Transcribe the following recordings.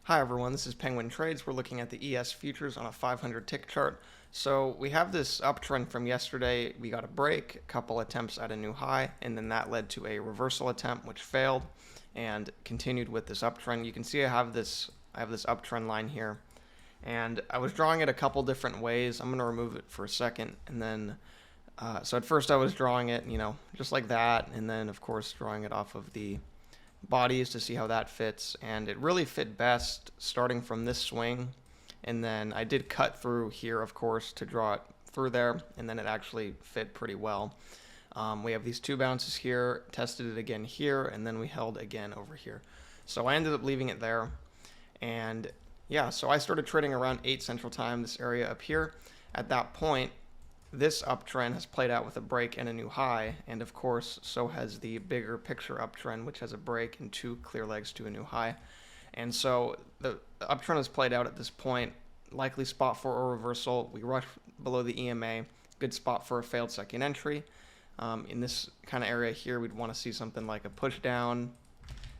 Hi everyone, this is Penguin Trades. We're looking at the ES futures on a 500 tick chart. So we have this uptrend from yesterday. We got a break, a couple attempts at a new high, and then that led to a reversal attempt which failed and continued with this uptrend. You can see I have this uptrend line here, and I was drawing it a couple different ways. I'm going to remove it for a second, and then so at first I was drawing it, just like that, and then of course drawing it off of the bodies to see how that fits, and it really fit best starting from this swing, and then I did cut through here of course to draw it through there, and then it actually fit pretty well. We have these two bounces here, tested it again here, and then we held again over here. So I ended up leaving it there, and yeah, so I started trading around 8 Central Time, this area up here. At that point, this uptrend has played out with a break and a new high, and of course so has the bigger picture uptrend, which has a break and 2 clear legs to a new high. And so the uptrend has played out at this point, likely spot for a reversal. We rush below the EMA, good spot for a failed second entry. In this kind of area here, we'd want to see something like a push down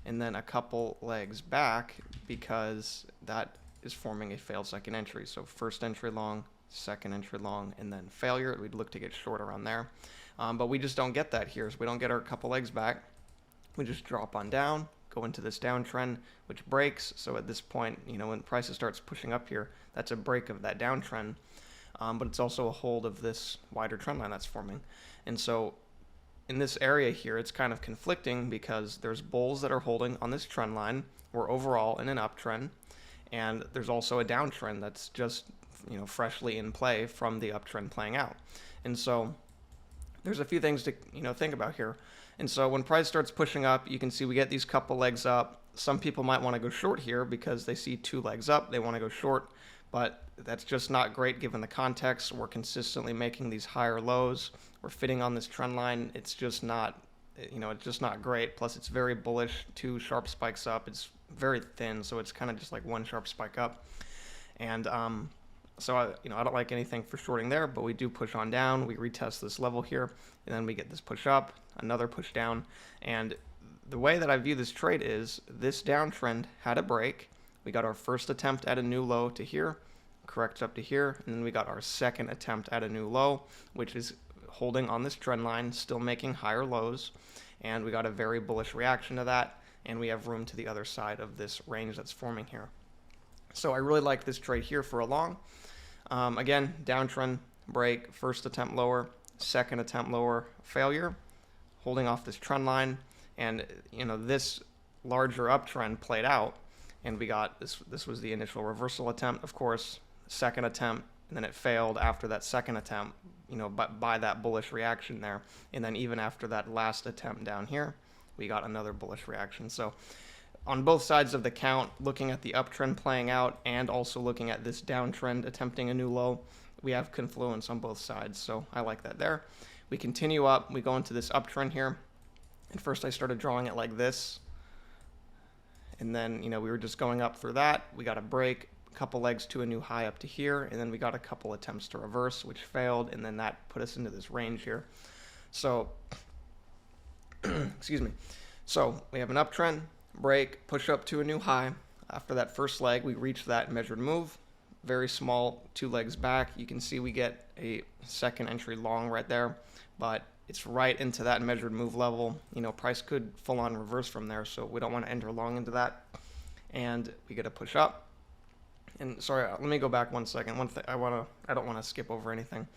and then a couple legs back, because that is forming a failed second entry. So first entry long, second entry long, and then failure. We'd look to get short around there, but we just don't get that here. So we don't get our couple legs back. We just drop on down, go into this downtrend, which breaks. So at this point, when prices starts pushing up here, that's a break of that downtrend, but it's also a hold of this wider trend line that's forming. And so in this area here, it's kind of conflicting because there's bulls that are holding on this trend line. We're overall in an uptrend, and there's also a downtrend that's just freshly in play from the uptrend playing out. And so there's a few things to think about here. And so when price starts pushing up, you can see we get these couple legs up. Some people might want to go short here because they see 2 legs up, they want to go short, but that's just not great given the context. We're consistently making these higher lows, we're fitting on this trend line. It's just not it's just not great. Plus it's very bullish, 2 sharp spikes up. It's very thin, so it's kind of just like 1 sharp spike up. And so I don't like anything for shorting there, but we do push on down. We retest this level here, and then we get this push up, another push down. And the way that I view this trade is this downtrend had a break. We got our first attempt at a new low to here, corrects up to here, and then we got our second attempt at a new low, which is holding on this trend line, still making higher lows. And we got a very bullish reaction to that, and we have room to the other side of this range that's forming here. So I really like this trade here for a long. Again, downtrend, break, first attempt lower, second attempt lower, failure, holding off this trend line. And this larger uptrend played out, and we got this was the initial reversal attempt, of course, second attempt, and then it failed after that second attempt, by that bullish reaction there. And then even after that last attempt down here, we got another bullish reaction. So on both sides of the count, looking at the uptrend playing out and also looking at this downtrend attempting a new low, we have confluence on both sides. So I like that there. We continue up, we go into this uptrend here. At first I started drawing it like this, and then we were just going up through that. We got a break, a couple legs to a new high up to here, and then we got a couple attempts to reverse, which failed, and then that put us into this range here. So excuse me. So we have an uptrend, break, push up to a new high. After that first leg, we reach that measured move, very small, 2 legs back. You can see we get a second entry long right there, but it's right into that measured move level. Price could full on reverse from there, so we don't want to enter long into that. And we get a push up. And sorry, let me go back 1 second. One thing I don't want to skip over anything.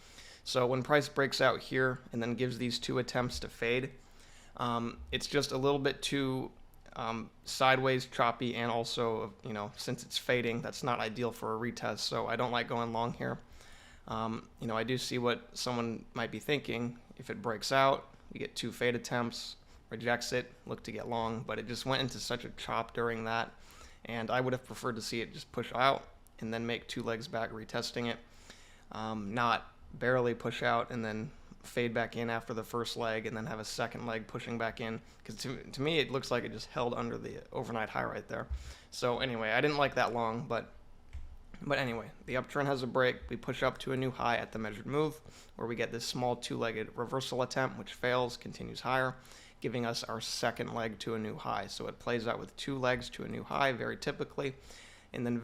So when price breaks out here and then gives these 2 attempts to fade, it's just a little bit too sideways, choppy, and also since it's fading, that's not ideal for a retest. So I don't like going long here. I do see what someone might be thinking. If it breaks out, we get 2 fade attempts, rejects it, look to get long, but it just went into such a chop during that, and I would have preferred to see it just push out and then make 2 legs back retesting it, not barely push out and then fade back in after the first leg and then have a second leg pushing back in, because to me it looks like it just held under the overnight high right there. So anyway, I didn't like that long, but anyway, the uptrend has a break. We push up to a new high at the measured move, where we get this small 2-legged reversal attempt, which fails, continues higher, giving us our second leg to a new high. So it plays out with 2 legs to a new high very typically, and then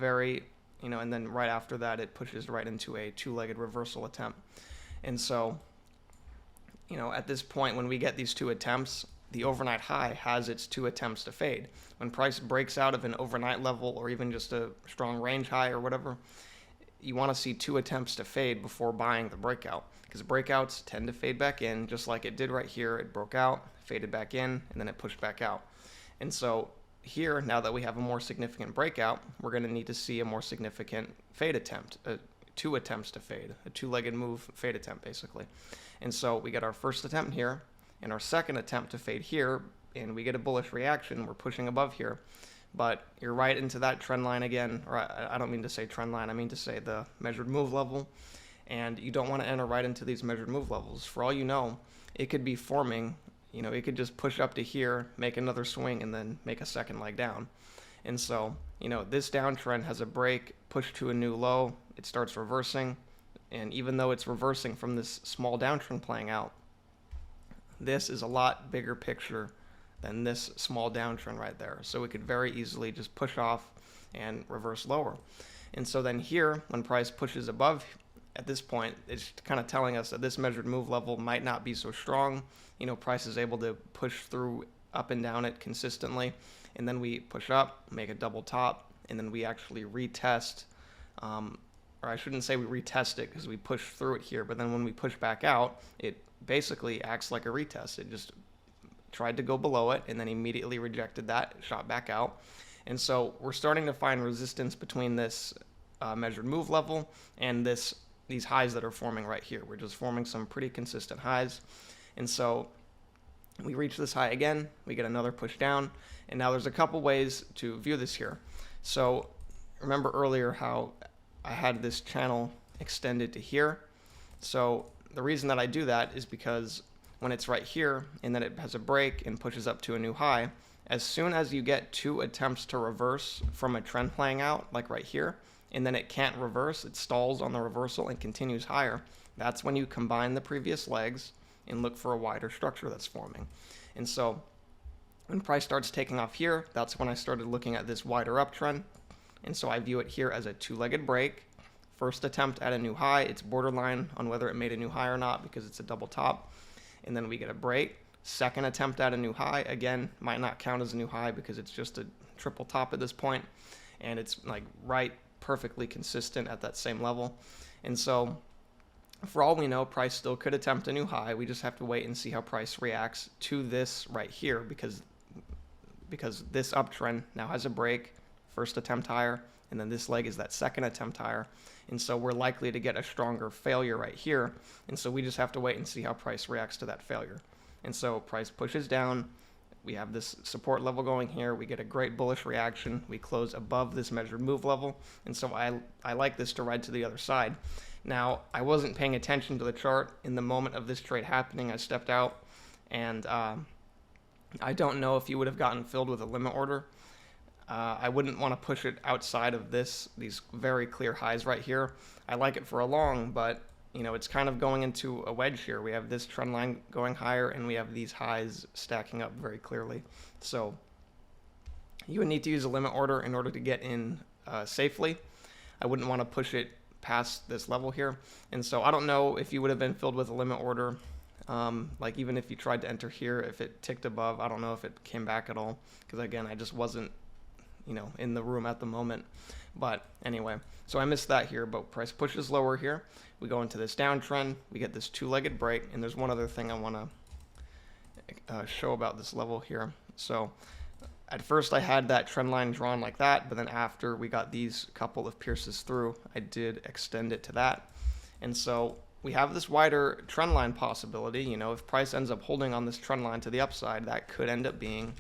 and then right after that, it pushes right into a two-legged reversal attempt. And so, at this point, when we get these two attempts, the overnight high has its two attempts to fade. When price breaks out of an overnight level or even just a strong range high or whatever, you want to see two attempts to fade before buying the breakout, because breakouts tend to fade back in, just like it did right here. It broke out, faded back in, and then it pushed back out. And so here, now that we have a more significant breakout, we're going to need to see a more significant fade attempt, two attempts to fade, a two-legged move fade attempt basically. And so we get our first attempt here and our second attempt to fade here, and we get a bullish reaction. We're pushing above here, but you're right into that trend line again, or I don't mean to say trend line, I mean to say the measured move level, and you don't want to enter right into these measured move levels. For all you know, it could be forming, it could just push up to here, make another swing, and then make a second leg down. And so, this downtrend has a break, push to a new low, it starts reversing, and even though it's reversing from this small downtrend playing out, this is a lot bigger picture than this small downtrend right there. So it could very easily just push off and reverse lower. And so then here, when price pushes above, at this point, it's kind of telling us that this measured move level might not be so strong. Price is able to push through up and down it consistently. And then we push up, make a double top, and then we actually retest, or I shouldn't say we retest it because we push through it here, but then when we push back out, it basically acts like a retest. It just tried to go below it and then immediately rejected that, shot back out. And so we're starting to find resistance between this measured move level and these highs that are forming right here. We're just forming some pretty consistent highs. And so we reach this high again, we get another push down, and now there's a couple ways to view this here. So remember earlier how I had this channel extended to here. So the reason that I do that is because when it's right here and then it has a break and pushes up to a new high, as soon as you get two attempts to reverse from a trend playing out, like right here, and then it can't reverse, it stalls on the reversal and continues higher, that's when you combine the previous legs and look for a wider structure that's forming. And so when price starts taking off here, that's when I started looking at this wider uptrend. And so I view it here as a two-legged break. First attempt at a new high, it's borderline on whether it made a new high or not because it's a double top. And then we get a break. Second attempt at a new high, again, might not count as a new high because it's just a triple top at this point. And it's like right perfectly consistent at that same level. And so for all we know, price still could attempt a new high. We just have to wait and see how price reacts to this right here because this uptrend now has a break, first attempt higher, and then this leg is that second attempt higher. And so we're likely to get a stronger failure right here. And so we just have to wait and see how price reacts to that failure. And so price pushes down. We have this support level going here. We get a great bullish reaction. We close above this measured move level. And so I like this to ride to the other side. Now, I wasn't paying attention to the chart in the moment of this trade happening. I stepped out, and I don't know if you would have gotten filled with a limit order. I wouldn't want to push it outside of these very clear highs right here. I like it for a long, but it's kind of going into a wedge here. We have this trend line going higher, and we have these highs stacking up very clearly. So you would need to use a limit order in order to get in safely. I wouldn't want to push it past this level here. And so I don't know if you would have been filled with a limit order. Like even if you tried to enter here, if it ticked above, I don't know if it came back at all. Because again, I just wasn't in the room at the moment. But anyway, so I missed that here, but price pushes lower here. We go into this downtrend, we get this two-legged break, and there's one other thing I want to show about this level here. So at first I had that trend line drawn like that, but then after we got these couple of pierces through, I did extend it to that. And so we have this wider trend line possibility. If price ends up holding on this trend line to the upside, that could end up being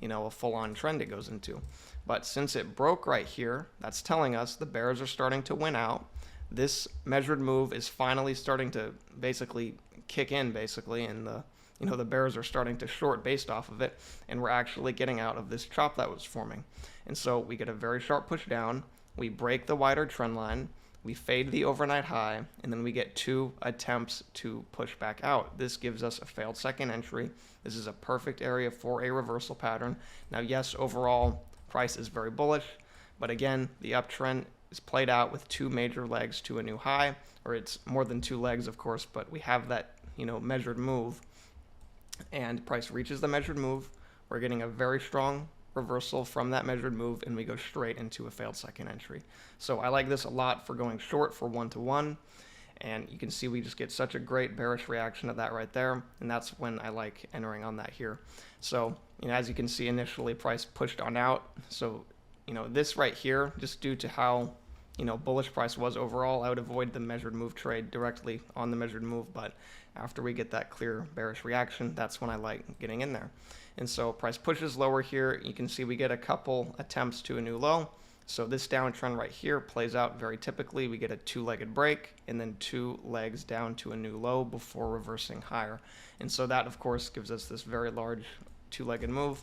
a full-on trend it goes into. But since it broke right here, that's telling us the bears are starting to win out. This measured move is finally starting to basically kick in, and the bears are starting to short based off of it, and we're actually getting out of this chop that was forming. And so we get a very sharp push down, we break the wider trend line, we fade the overnight high, and then we get two attempts to push back out. This gives us a failed second entry. This is a perfect area for a reversal pattern. Now, yes, overall, price is very bullish, But again, the uptrend is played out with two major legs to a new high, or it's more than two legs, of course, but we have that, measured move, and price reaches the measured move. We're getting a very strong reversal from that measured move, and we go straight into a failed second entry. So I like this a lot for going short for 1-to-1, and you can see we just get such a great bearish reaction to that right there, and that's when I like entering on that here. So as you can see, initially price pushed on out. So this right here, just due to how bullish price was overall, I would avoid the measured move trade directly on the measured move, but after we get that clear bearish reaction, that's when I like getting in there. And so price pushes lower here. You can see we get a couple attempts to a new low. So this downtrend right here plays out very typically. We get a two-legged break and then two legs down to a new low before reversing higher. And so that, of course, gives us this very large two-legged move.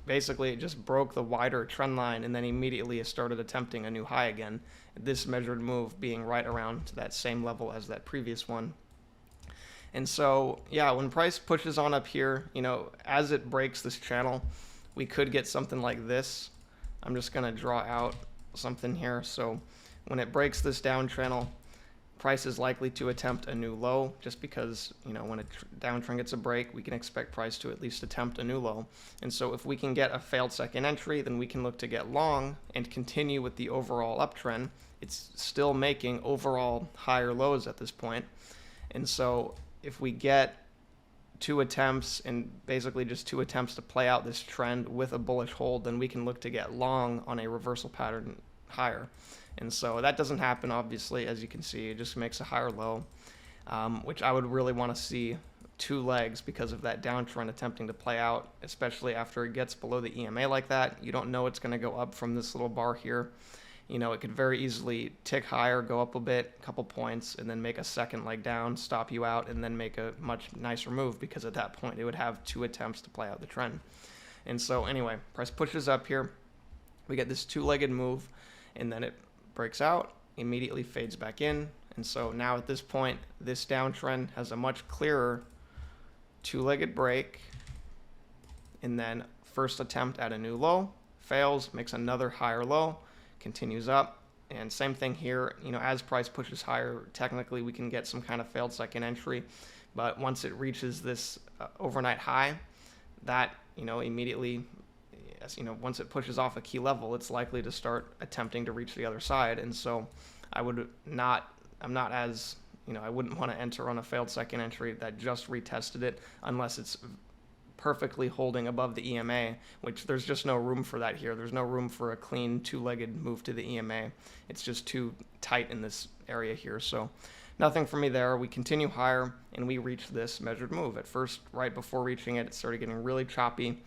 Basically, it just broke the wider trend line, and then immediately it started attempting a new high again. This measured move being right around to that same level as that previous one. And so, yeah, when price pushes on up here, as it breaks this channel, we could get something like this. I'm just going to draw out something here. So when it breaks this down channel, price is likely to attempt a new low, just because, when a downtrend gets a break, we can expect price to at least attempt a new low. And so if we can get a failed second entry, then we can look to get long and continue with the overall uptrend. It's still making overall higher lows at this point. And so if we get two attempts, and basically just two attempts to play out this trend with a bullish hold, then we can look to get long on a reversal pattern higher. And so that doesn't happen, obviously. As you can see, it just makes a higher low, which I would really want to see two legs because of that downtrend attempting to play out, especially after it gets below the EMA like that. You don't know it's going to go up from this little bar here. It could very easily tick higher, go up a bit, a couple points, and then make a second leg down, stop you out, and then make a much nicer move, because at that point it would have two attempts to play out the trend. And so anyway, price pushes up here. We get this two-legged move, and then it breaks out, immediately fades back in. And so now at this point, this downtrend has a much clearer two-legged break, and then first attempt at a new low, fails, makes another higher low, continues up, and same thing here. As price pushes higher, technically we can get some kind of failed second entry, but once it reaches this overnight high, that immediately, once it pushes off a key level, it's likely to start attempting to reach the other side. And so I wouldn't want to enter on a failed second entry that just retested it unless it's perfectly holding above the EMA, which there's just no room for that here. There's no room for a clean two-legged move to the EMA. It's just too tight in this area here. So nothing for me there. We continue higher, and we reach this measured move. At first, right before reaching it, it started getting really choppy.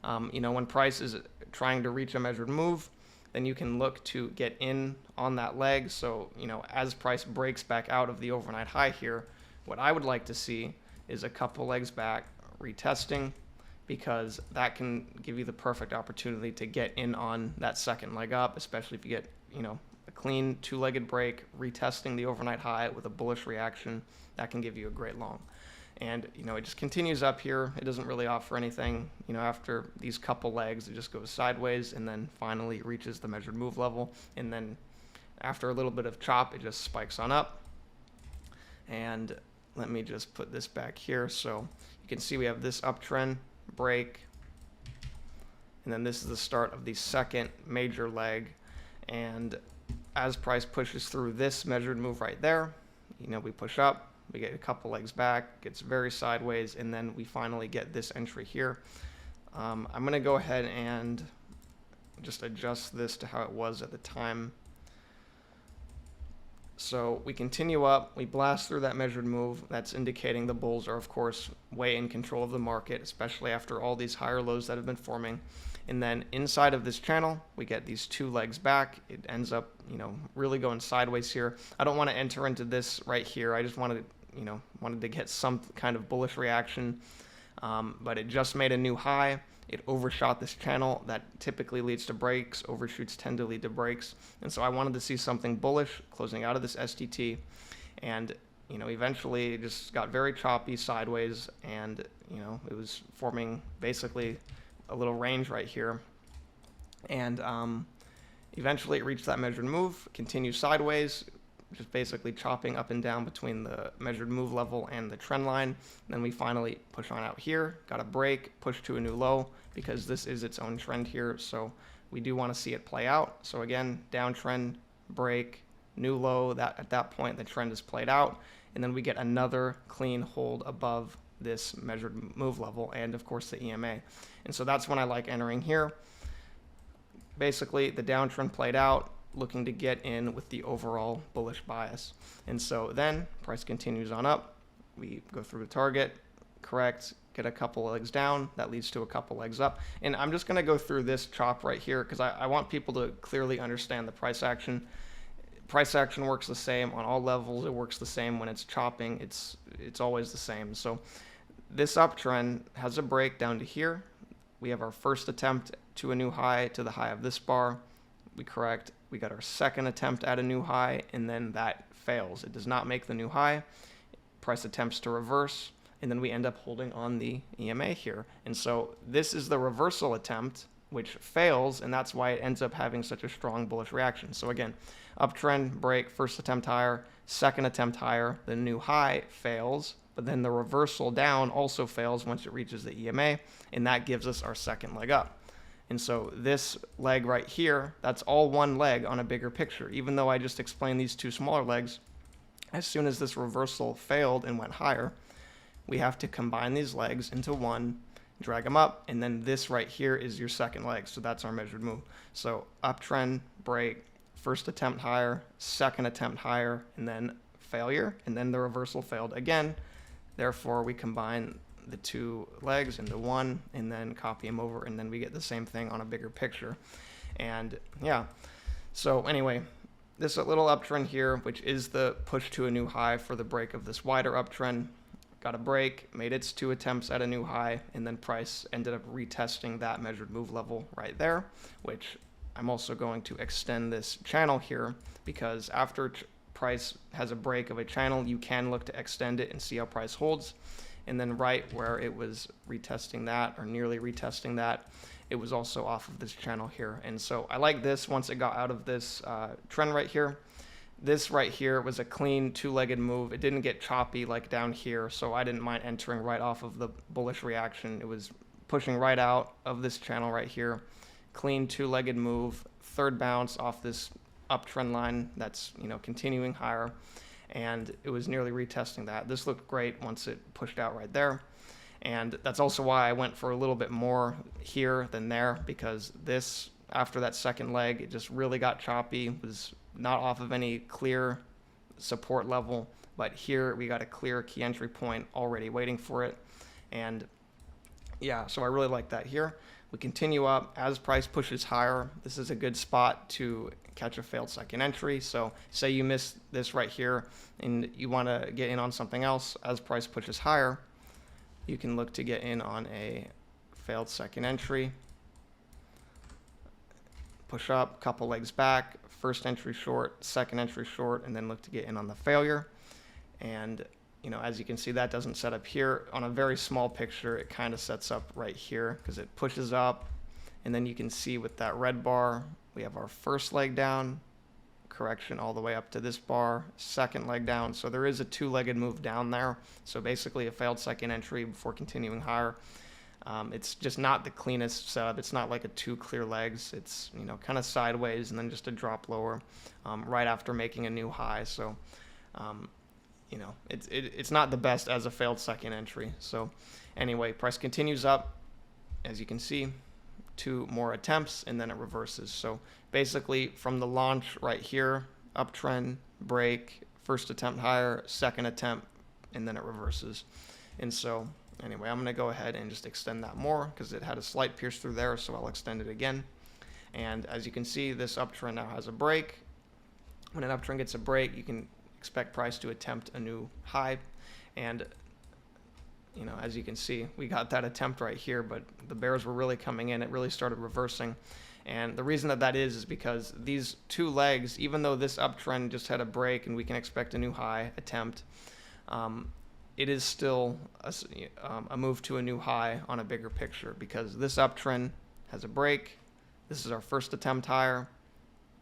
When price is trying to reach a measured move, then you can look to get in on that leg. So, as price breaks back out of the overnight high here, what I would like to see is a couple legs back, retesting, because that can give you the perfect opportunity to get in on that second leg up, especially if you get, a clean two-legged break, retesting the overnight high with a bullish reaction. That can give you a great long. And, it just continues up here. It doesn't really offer anything. After these couple legs, it just goes sideways and then finally reaches the measured move level. And then after a little bit of chop, it just spikes on up. And let me just put this back here. So you can see we have this uptrend, break, and then this is the start of the second major leg. And as price pushes through this measured move right there, we push up. We get a couple legs back, gets very sideways, and then we finally get this entry here. I'm going to go ahead and just adjust this to how it was at the time. So we continue up, we blast through that measured move. That's indicating the bulls are, of course, way in control of the market, especially after all these higher lows that have been forming. And then inside of this channel, we get these two legs back. It ends up, really going sideways here. I don't want to enter into this right here. I just wanted to get some kind of bullish reaction, but it just made a new high. It overshot this channel. That typically leads to breaks. Overshoots tend to lead to breaks. And so I wanted to see something bullish closing out of this STT. And, eventually it just got very choppy sideways, and, it was forming basically a little range right here. And Eventually it reached that measured move, continues sideways, just basically chopping up and down between the measured move level and the trend line. Then we finally push on out here, got a break, push to a new low, because this is its own trend here, so we do want to see it play out. So again, downtrend, break, new low. That at that point the trend is played out, and then we get another clean hold above this measured move level and of course the EMA. And so that's when I like entering here. Basically the downtrend played out, looking to get in with the overall bullish bias. And so then price continues on up, we go through the target, correct, get a couple legs down, that leads to a couple legs up. And I'm just going to go through this chop right here because I want people to clearly understand the price action. Price action works the same on all levels. It works the same when it's chopping. It's always the same. So this uptrend has a break down to here. We have our first attempt to a new high, to the high of this bar. We correct. We got our second attempt at a new high, and then that fails. It does not make the new high. Price attempts to reverse, and then we end up holding on the EMA here. And so this is the reversal attempt, which fails, and that's why it ends up having such a strong bullish reaction. So again, uptrend, break, first attempt higher, second attempt higher, the new high fails, but then the reversal down also fails once it reaches the EMA, and that gives us our second leg up. And so this leg right here, that's all one leg on a bigger picture. Even though I just explained these two smaller legs, as soon as this reversal failed and went higher, we have to combine these legs into one, drag them up, and then this right here is your second leg. So that's our measured move. So uptrend, break, first attempt higher, second attempt higher, and then failure, and then the reversal failed again. Therefore, we combine the two legs into one and then copy them over, and then we get the same thing on a bigger picture. And yeah, so anyway, this little uptrend here, which is the push to a new high for the break of this wider uptrend, got a break, made its two attempts at a new high, and then price ended up retesting that measured move level right there, which I'm also going to extend this channel here, because after price has a break of a channel, you can look to extend it and see how price holds. And then right where it was retesting that, or nearly retesting that, it was also off of this channel here. And so I like this once it got out of this trend right here. This right here was a clean two-legged move. It didn't get choppy like down here, so I didn't mind entering right off of the bullish reaction. It was pushing right out of this channel right here. Clean two-legged move, third bounce off this uptrend line that's, you know, continuing higher, and it was nearly retesting that. This looked great once it pushed out right there, and that's also why I went for a little bit more here than there, because this, after that second leg, it just really got choppy. It was not off of any clear support level, but here we got a clear key entry point already waiting for it. And yeah, so I really like that here. We continue up as price pushes higher. This is a good spot to catch a failed second entry. So say you miss this right here and you want to get in on something else. As price pushes higher, you can look to get in on a failed second entry. Push up, couple legs back, first entry short, second entry short, and then look to get in on the failure. And you know, as you can see, that doesn't set up here. On a very small picture, it kind of sets up right here because it pushes up. And then you can see with that red bar, we have our first leg down, correction all the way up to this bar, second leg down. So there is a two-legged move down there. So basically a failed second entry before continuing higher. It's just not the cleanest setup. It's not like a two clear legs. It's, you know, kind of sideways and then just a drop lower right after making a new high. So, you know, it's not the best as a failed second entry. So anyway, price continues up, as you can see, two more attempts, and then it reverses. So basically from the launch right here, uptrend, break, first attempt higher, second attempt, and then it reverses. And so anyway, I'm going to go ahead and just extend that more because it had a slight pierce through there, so I'll extend it again. And as you can see, this uptrend now has a break. When an uptrend gets a break, you can expect price to attempt a new high. And you know, as you can see, we got that attempt right here, but the bears were really coming in. It really started reversing. And the reason that is because these two legs, even though this uptrend just had a break and we can expect a new high attempt, it is still a move to a new high on a bigger picture, because this uptrend has a break. This is our first attempt higher.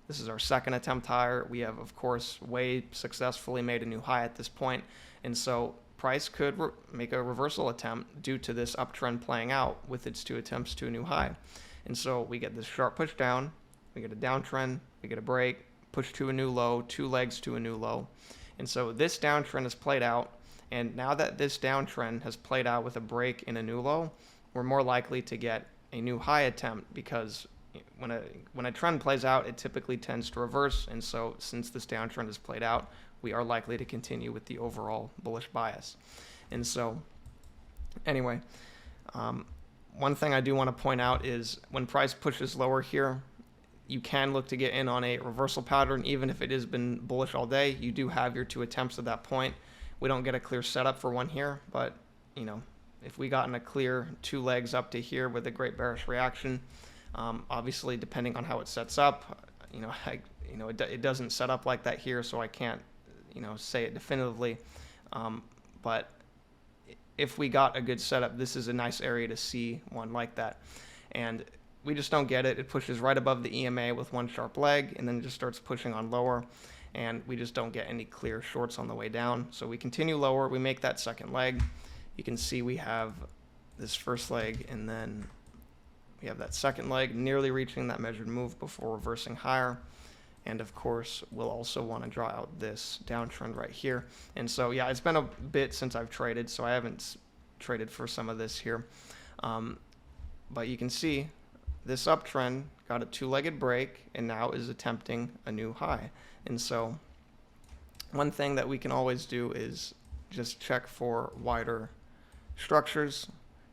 This is our second attempt higher. We have, of course, way successfully made a new high at this point. And so price could make a reversal attempt due to this uptrend playing out with its 2 attempts to a new high. And so we get this sharp push down, we get a downtrend, we get a break, push to a new low, 2 legs to a new low. And so this downtrend has played out. And now that this downtrend has played out with a break in a new low, we're more likely to get a new high attempt, because when a trend plays out, it typically tends to reverse. And so since this downtrend has played out, we are likely to continue with the overall bullish bias. And so anyway, one thing I do want to point out is when price pushes lower here, you can look to get in on a reversal pattern. Even if it has been bullish all day, you do have your 2 attempts at that point. We don't get a clear setup for one here, but if we got in a clear 2 legs up to here with a great bearish reaction, obviously depending on how it sets up, it doesn't set up like that here, so I can't say it definitively, but if we got a good setup, this is a nice area to see one like that. And we just don't get it. It pushes right above the EMA with one sharp leg, and then just starts pushing on lower, and we just don't get any clear shorts on the way down. So we continue lower, we make that second leg. You can see we have this first leg, and then we have that second leg nearly reaching that measured move before reversing higher. And of course, we'll also want to draw out this downtrend right here. And so, yeah, it's been a bit since I've traded, so I haven't traded for some of this here. But you can see this uptrend got a 2-legged break and now is attempting a new high. And so one thing that we can always do is just check for wider structures.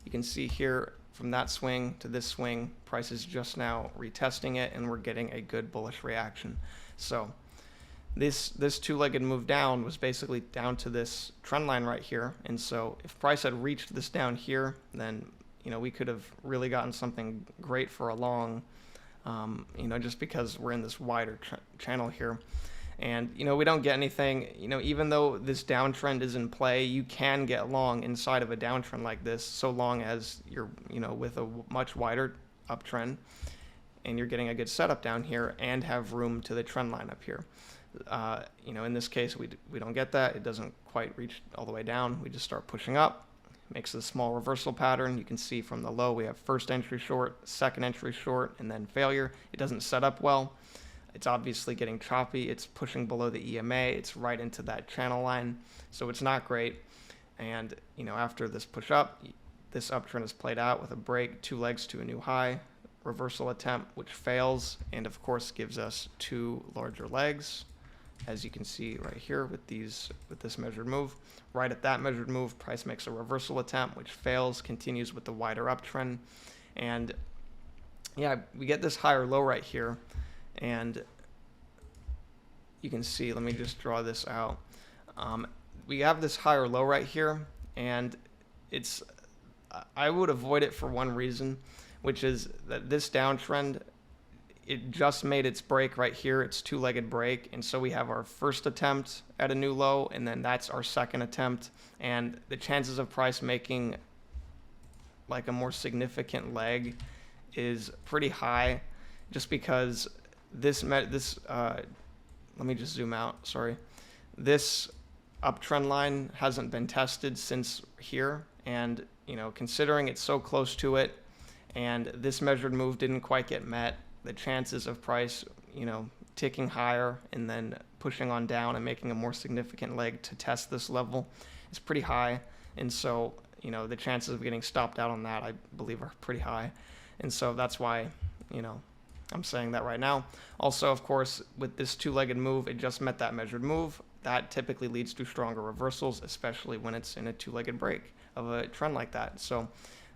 You can see here from that swing to this swing, price is just now retesting it, and we're getting a good bullish reaction. So this 2-legged move down was basically down to this trend line right here. And so if price had reached this down here, then we could have really gotten something great for a long, just because we're in this wider channel here. And, we don't get anything, even though this downtrend is in play, you can get long inside of a downtrend like this, so long as you're, with a much wider uptrend and you're getting a good setup down here and have room to the trend line up here. In this case, we don't get that. It doesn't quite reach all the way down. We just start pushing up, makes a small reversal pattern. You can see from the low, we have first entry short, second entry short, and then failure. It doesn't set up well. It's obviously getting choppy. It's pushing below the EMA. It's right into that channel line. So it's not great. And, after this push up, this uptrend is played out with a break, 2 legs to a new high, reversal attempt, which fails, and of course gives us 2 larger legs, as you can see right here with this measured move. Right at that measured move, price makes a reversal attempt, which fails, continues with the wider uptrend. And yeah, we get this higher low right here. And you can see, let me just draw this out. We have this higher low right here, and I would avoid it for one reason, which is that this downtrend, it just made its break right here, its 2-legged break. And so we have our first attempt at a new low, and then that's our second attempt. And the chances of price making like a more significant leg is pretty high, just because let me just zoom out, sorry. This uptrend line hasn't been tested since here, and considering it's so close to it and this measured move didn't quite get met, the chances of price ticking higher and then pushing on down and making a more significant leg to test this level is pretty high. And so the chances of getting stopped out on that, I believe, are pretty high. And so that's why I'm saying that right now. Also, of course, with this 2-legged move, it just met that measured move. That typically leads to stronger reversals, especially when it's in a 2-legged break of a trend like that. So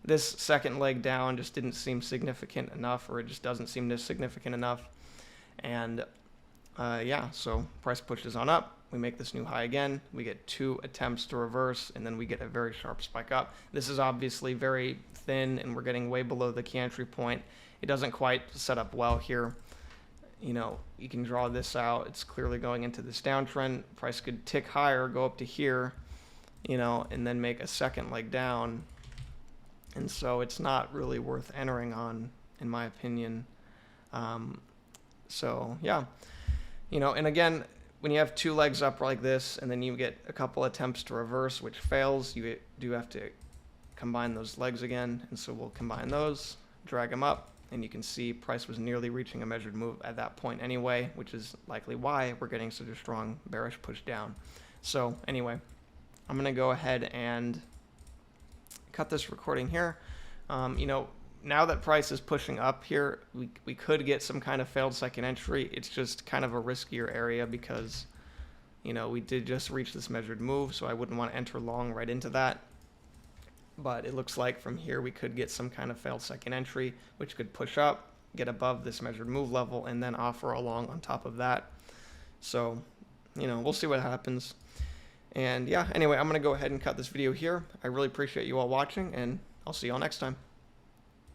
this second leg down just didn't seem significant enough, or it just doesn't seem significant enough. And so price pushes on up. We make this new high again. We get 2 attempts to reverse, and then we get a very sharp spike up. This is obviously very thin, and we're getting way below the key entry point. It doesn't quite set up well here. You can draw this out. It's clearly going into this downtrend. Price could tick higher, go up to here, and then make a second leg down. And so it's not really worth entering on, in my opinion. So yeah, and again, when you have two legs up like this and then you get a couple attempts to reverse, which fails, you do have to combine those legs again. And so we'll combine those, drag them up, and you can see price was nearly reaching a measured move at that point anyway, which is likely why we're getting such a strong bearish push down. So anyway, I'm going to go ahead and cut this recording here. Now that price is pushing up here, we could get some kind of failed second entry. It's just kind of a riskier area because, we did just reach this measured move, so I wouldn't want to enter long right into that. But it looks like from here we could get some kind of failed second entry, which could push up, get above this measured move level, and then offer a long on top of that. So, we'll see what happens. And yeah, anyway, I'm going to go ahead and cut this video here. I really appreciate you all watching, and I'll see you all next time.